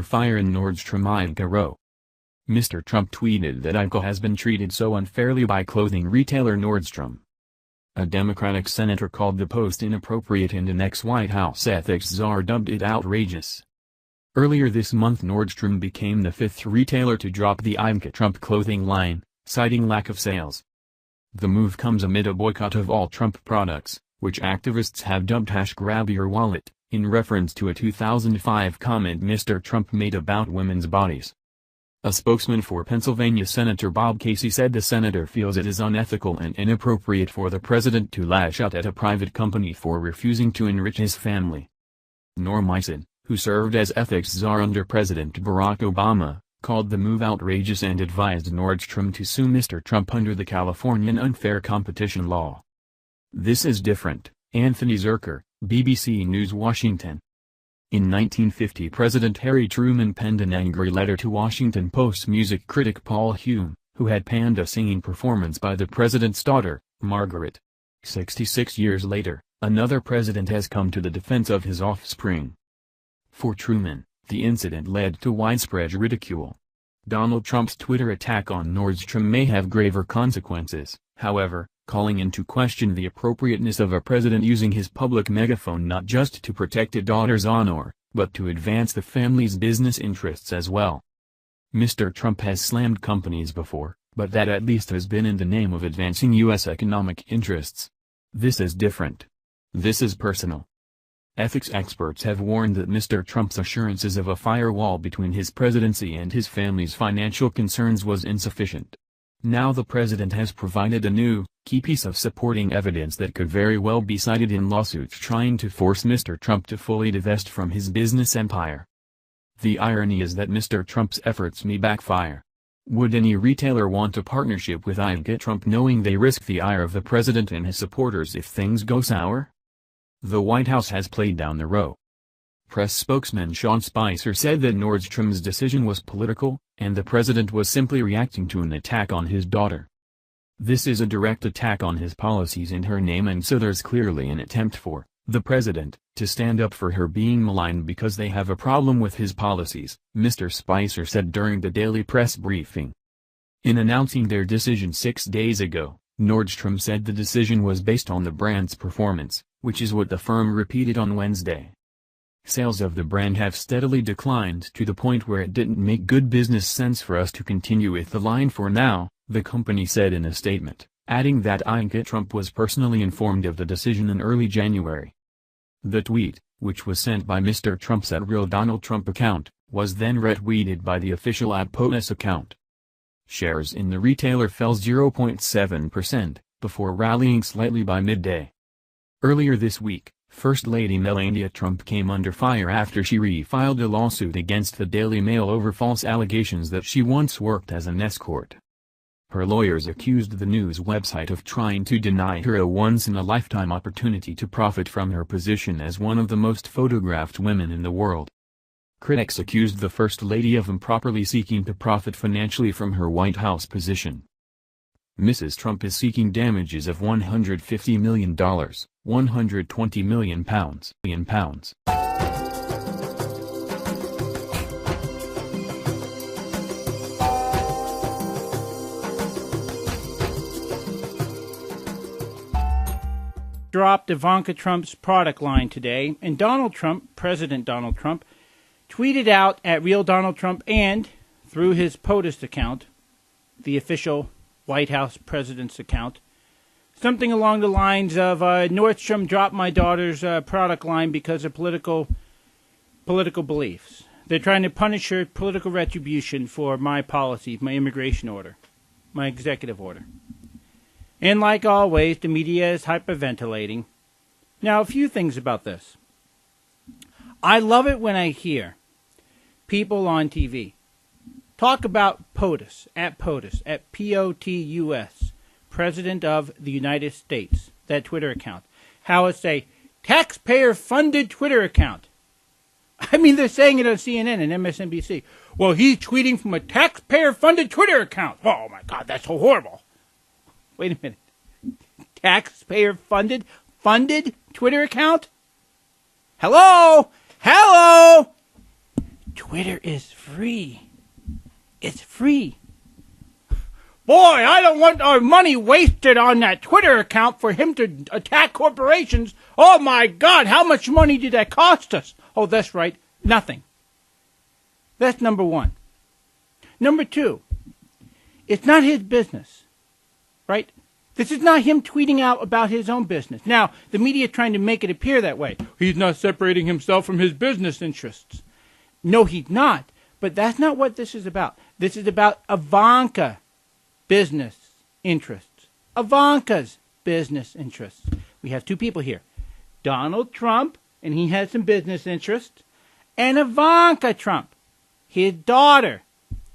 Fire in Nordstrom IVanka row. Mr. Trump tweeted that IVanka has been treated so unfairly by clothing retailer Nordstrom. A Democratic senator called the post inappropriate and an ex-White House ethics czar dubbed it outrageous. Earlier this month Nordstrom became the fifth retailer to drop the IVanka Trump clothing line, citing lack of sales. The move comes amid a boycott of all Trump products, which activists have dubbed #GrabYourWallet, in reference to a 2005 comment Mr. Trump made about women's bodies. A spokesman for Pennsylvania Senator Bob Casey said the senator feels it is unethical and inappropriate for the president to lash out at a private company for refusing to enrich his family. Norm Eisen, who served as ethics czar under President Barack Obama, called the move outrageous and advised Nordstrom to sue Mr. Trump under the Californian unfair competition law. This is different, Anthony Zerker, BBC News Washington. In 1950 President Harry Truman penned an angry letter to Washington Post music critic Paul Hume, who had panned a singing performance by the president's daughter, Margaret. 66 years later, another president has come to the defense of his offspring. For Truman, the incident led to widespread ridicule. Donald Trump's Twitter attack on Nordstrom may have graver consequences, however, calling into question the appropriateness of a president using his public megaphone not just to protect a daughter's honor, but to advance the family's business interests as well. Mr. Trump has slammed companies before, but that at least has been in the name of advancing U.S. economic interests. This is different. This is personal. Ethics experts have warned that Mr. Trump's assurances of a firewall between his presidency and his family's financial concerns was insufficient. Now the president has provided a new, key piece of supporting evidence that could very well be cited in lawsuits trying to force Mr. Trump to fully divest from his business empire. The irony is that Mr. Trump's efforts may backfire. Would any retailer want a partnership with IVanka Trump knowing they risk the ire of the president and his supporters if things go sour? The White House has played down the row. Press spokesman Sean Spicer said that Nordstrom's decision was political, and the president was simply reacting to an attack on his daughter. This is a direct attack on his policies in her name, and so there's clearly an attempt for the president to stand up for her being maligned because they have a problem with his policies, Mr. Spicer said during the daily press briefing. In announcing their decision 6 days ago, Nordstrom said the decision was based on the brand's performance, which is what the firm repeated on Wednesday. Sales of the brand have steadily declined to the point where it didn't make good business sense for us to continue with the line for now, the company said in a statement, adding that IVanka Trump was personally informed of the decision in early January. The tweet, which was sent by Mr. Trump's @RealDonaldTrump account, was then retweeted by the official @POTUS account. Shares in the retailer fell 0.7%, before rallying slightly by midday. Earlier this week, First Lady Melania Trump came under fire after she refiled a lawsuit against the Daily Mail over false allegations that she once worked as an escort. Her lawyers accused the news website of trying to deny her a once-in-a-lifetime opportunity to profit from her position as one of the most photographed women in the world. Critics accused the First Lady of improperly seeking to profit financially from her White House position. Mrs. Trump is seeking damages of $150 million, £120 million. Dropped Ivanka Trump's product line today, and Donald Trump, President Donald Trump, tweeted out @RealDonaldTrump and, through his POTUS account, the official White House president's account, something along the lines of Nordstrom dropped my daughter's product line because of political beliefs. They're trying to punish her, political retribution for my policy, my immigration order, my executive order. And like always, the media is hyperventilating. Now, a few things about this. I love it when I hear people on TV talk about POTUS, @POTUS, President of the United States, that Twitter account. How it's a taxpayer-funded Twitter account. I mean, they're saying it on CNN and MSNBC. Well, he's tweeting from a taxpayer-funded Twitter account. Oh, my God, that's so horrible. Wait a minute. Taxpayer-funded Twitter account? Hello? Twitter is free. It's free. Boy, I don't want our money wasted on that Twitter account for him to attack corporations. Oh, my God, how much money did that cost us? Oh, that's right, nothing. That's number one. Number two, it's not his business, right? This is not him tweeting out about his own business. Now, the media trying to make it appear that way. He's not separating himself from his business interests. No, he's not. But that's not what this is about. This is about Ivanka business interests. Ivanka's business interests. We have two people here. Donald Trump, and he has some business interests, and Ivanka Trump, his daughter.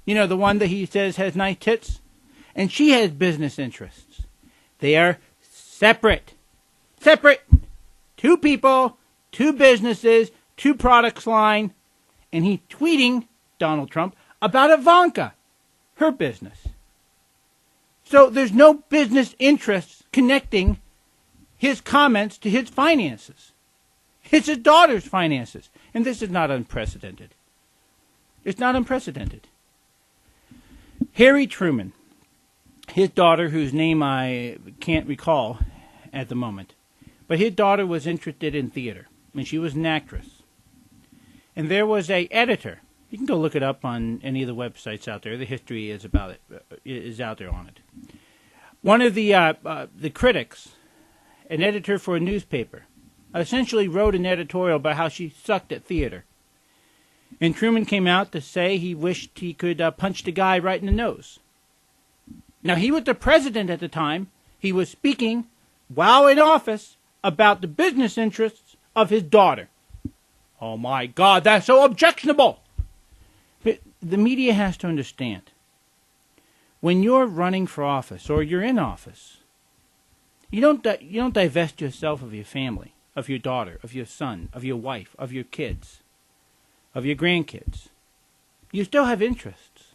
You know, the one that he says has nice tits? And she has business interests. They are separate. Separate. Two people, two businesses, two products line. And he's tweeting, Donald Trump, about Ivanka, her business. So there's no business interests connecting his comments to his finances. It's his daughter's finances. And this is not unprecedented. It's not unprecedented. Harry Truman, his daughter, whose name I can't recall at the moment, but his daughter was interested in theater, and she was an actress. And there was a editor. You can go look it up on any of the websites out there. The history is about it, is out there on it. One of the critics, an editor for a newspaper, essentially wrote an editorial about how she sucked at theater. And Truman came out to say he wished he could punch the guy right in the nose. Now, he was the president at the time. He was speaking, while in office, about the business interests of his daughter. Oh, my God, that's so objectionable. But the media has to understand. When you're running for office or you're in office, you don't divest yourself of your family, of your daughter, of your son, of your wife, of your kids, of your grandkids. You still have interests.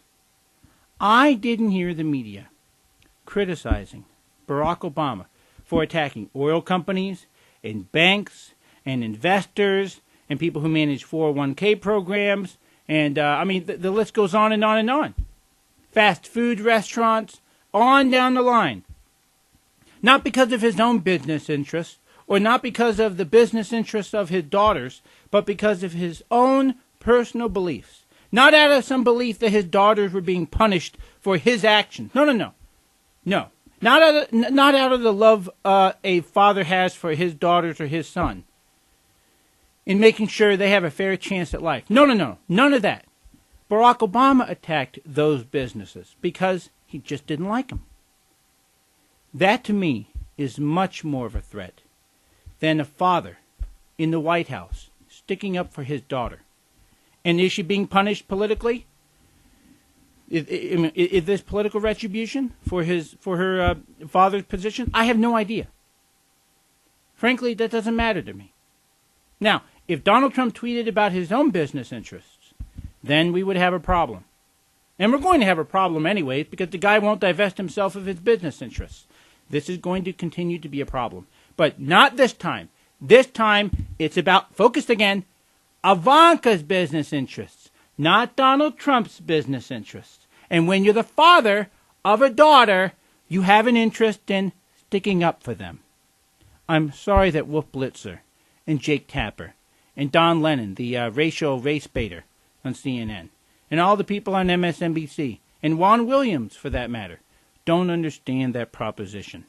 I didn't hear the media criticizing Barack Obama for attacking oil companies and banks and investors and people who manage 401k programs. And, the list goes on and on and on. Fast food restaurants, on down the line. Not because of his own business interests, or not because of the business interests of his daughters, but because of his own personal beliefs. Not out of some belief that his daughters were being punished for his actions. No. No. Not out of the love a father has for his daughters or his son, in making sure they have a fair chance at life. No. None of that. Barack Obama attacked those businesses because he just didn't like them. That, to me, is much more of a threat than a father in the White House sticking up for his daughter. And is she being punished politically? Is this political retribution for her father's position? I have no idea. Frankly, that doesn't matter to me. Now, if Donald Trump tweeted about his own business interests, then we would have a problem. And we're going to have a problem anyways, because the guy won't divest himself of his business interests. This is going to continue to be a problem. But not this time. This time, it's about, focused again, Ivanka's business interests, not Donald Trump's business interests. And when you're the father of a daughter, you have an interest in sticking up for them. I'm sorry that Wolf Blitzer and Jake Tapper and Don Lennon, the racial race baiter on CNN, and all the people on MSNBC, and Juan Williams, for that matter, don't understand that proposition.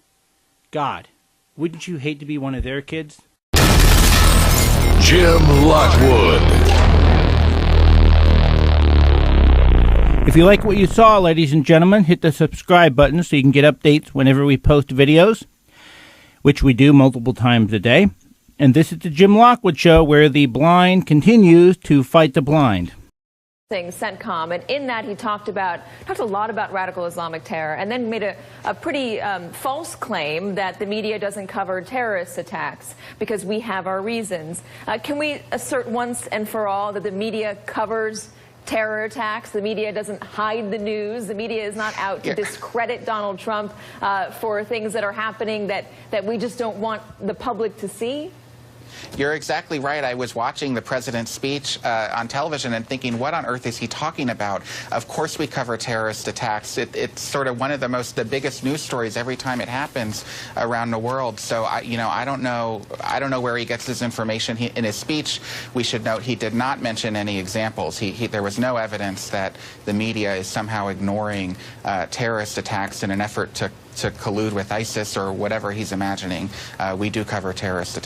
God, wouldn't you hate to be one of their kids? Jim Lockwood. If you like what you saw, ladies and gentlemen, hit the subscribe button so you can get updates whenever we post videos, which we do multiple times a day. And this is the Jim Lockwood Show, where the blind continues to fight the blind. CENTCOM, and in that he talked a lot about radical Islamic terror, and then made a pretty false claim that the media doesn't cover terrorist attacks because we have our reasons. Can we assert once and for all that the media covers terror attacks? The media doesn't hide the news. The media is not out to discredit Donald Trump for things that are happening that we just don't want the public to see? You're exactly right. I was watching the president's speech on television and thinking, what on earth is he talking about? Of course we cover terrorist attacks. It's sort of one of the biggest news stories every time it happens around the world. So, I don't know where he gets his information. In his speech, we should note he did not mention any examples. There was no evidence that the media is somehow ignoring terrorist attacks in an effort to collude with ISIS or whatever he's imagining. We do cover terrorist attacks.